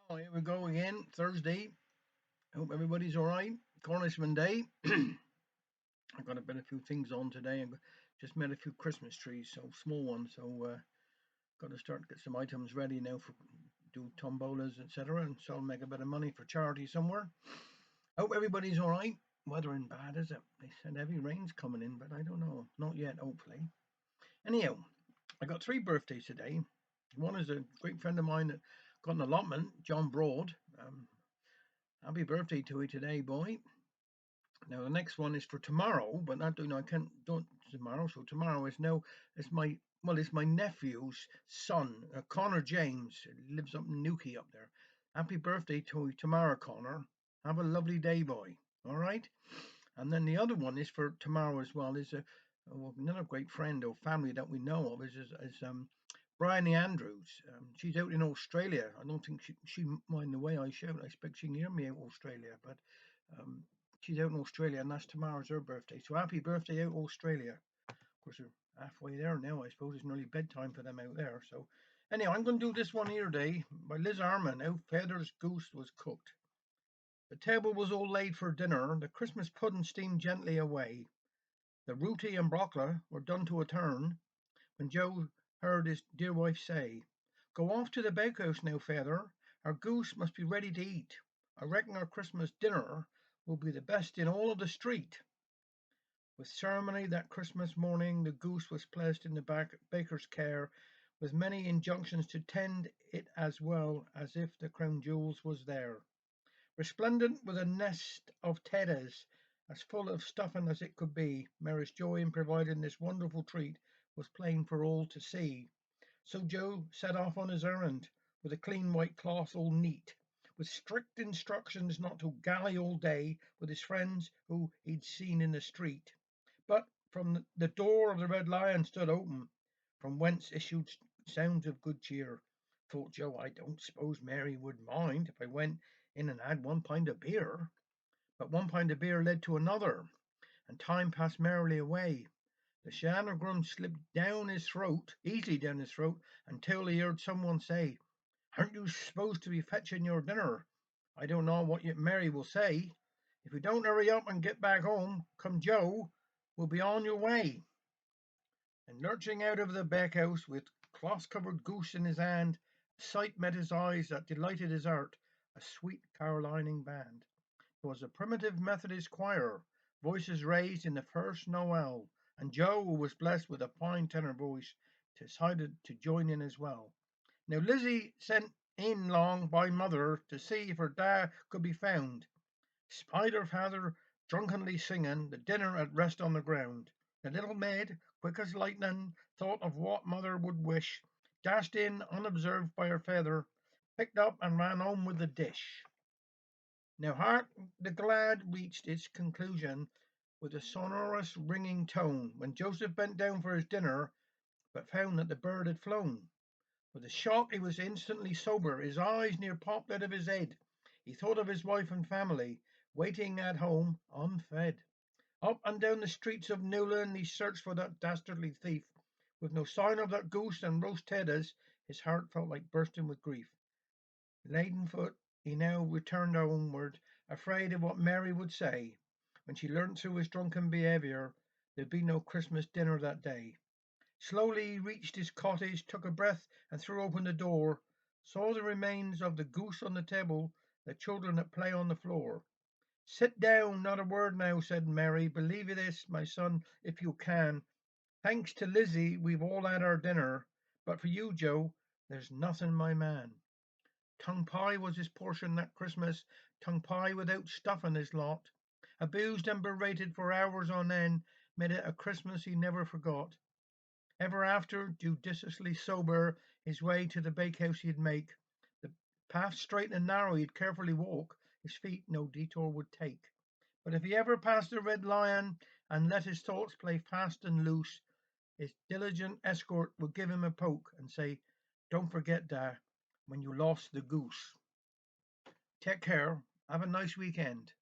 Oh, here we go again. Thursday. Hope everybody's all right. Cornishman Day. I've got a bit a few things on today. I just made a few Christmas trees, so small ones. So got to start get some items ready now for do tombolas, etc. And so I'll make a bit of money for charity somewhere. Hope everybody's all right. Weather ain't bad, is it? They said heavy rain's coming in, but I don't know. Not yet, hopefully. Anyhow, I got three birthdays today. One is a great friend of mine that got an allotment, John Broad. Happy birthday to you today, boy. Now the next one is for tomorrow, but not doing I can't don't tomorrow. So tomorrow is no it's my it's my nephew's son, Connor James. He lives up in Newquay up there. Happy birthday to you tomorrow, Connor. Have a lovely day, boy. All right. And then the other one is for tomorrow as well. Is another great friend or family that we know of is Bryony Andrews. She's out in Australia. I don't think she mind the way I shout. I expect she can hear me out Australia, but um, she's out in Australia, and that's tomorrow's her birthday. So happy birthday out Australia. Of course, we're halfway there now. I suppose it's nearly bedtime for them out there. So anyhow, I'm going to do this one here today by Liz Arman. How Feather's goose was cooked. The table was all laid for dinner. The Christmas pudding steamed gently away. The rooty and brockla were done to a turn, when Joe heard his dear wife say, "Go off to the bakehouse now, Feather. Our goose must be ready to eat. I reckon our Christmas dinner will be the best in all of the street." With ceremony that Christmas morning, the goose was placed in the baker's care, with many injunctions to tend it as well as if the crown jewels was there. Resplendent with a nest of tatas, as full of stuffing as it could be, Mary's joy in providing this wonderful treat was plain for all to see. So Joe set off on his errand, with a clean white cloth all neat, with strict instructions not to galley all day with his friends who he'd seen in the street. But from the door of the Red Lion stood open, from whence issued sounds of good cheer. Thought Joe, I don't suppose Mary would mind if I went in and had one pint of beer. But one pint of beer led to another, and time passed merrily away. The Shanagrum slipped down his throat, easily down his throat, until he heard someone say, "Aren't you supposed to be fetching your dinner? I don't know what Mary will say. If you don't hurry up and get back home, come Joe, will be on your way." And lurching out of the bakehouse with cloth-covered goose in his hand, a sight met his eyes that delighted his heart, a sweet Carolining band. 'Twas a primitive Methodist choir, voices raised in the first Noel, and Joe, who was blessed with a fine tenor voice, decided to join in as well. Now Lizzie sent in long by mother to see if her dad could be found. Spied her father drunkenly singing the dinner at rest on the ground. The little maid, quick as lightning, thought of what mother would wish, dashed in unobserved by her father, picked up and ran home with the dish. Now Hark the Glad reached its conclusion with a sonorous ringing tone when Joseph bent down for his dinner, but found that the bird had flown. With a shock he was instantly sober, his eyes near popped out of his head. He thought of his wife and family, waiting at home, unfed. Up and down the streets of Newland he searched for that dastardly thief. With no sign of that goose and roast tatas, his heart felt like bursting with grief. Laden foot, he now returned homeward, afraid of what Mary would say, when she learnt through his drunken behaviour there'd be no Christmas dinner that day. Slowly he reached his cottage, took a breath, and threw open the door, saw the remains of the goose on the table, the children at play on the floor. "Sit down, not a word now," said Mary. "Believe this, my son, if you can. Thanks to Lizzie, we've all had our dinner, but for you, Joe, there's nothing, my man." Tongue pie was his portion that Christmas, tongue pie without stuff in his lot. Abused and berated for hours on end, made it a Christmas he never forgot. Ever after, judiciously sober, his way to the bakehouse he'd make. The path straight and narrow he'd carefully walk, his feet no detour would take. But if he ever passed the Red Lion and let his thoughts play fast and loose, his diligent escort would give him a poke and say, "Don't forget, Da, when you lost the goose." Take care. Have a nice weekend.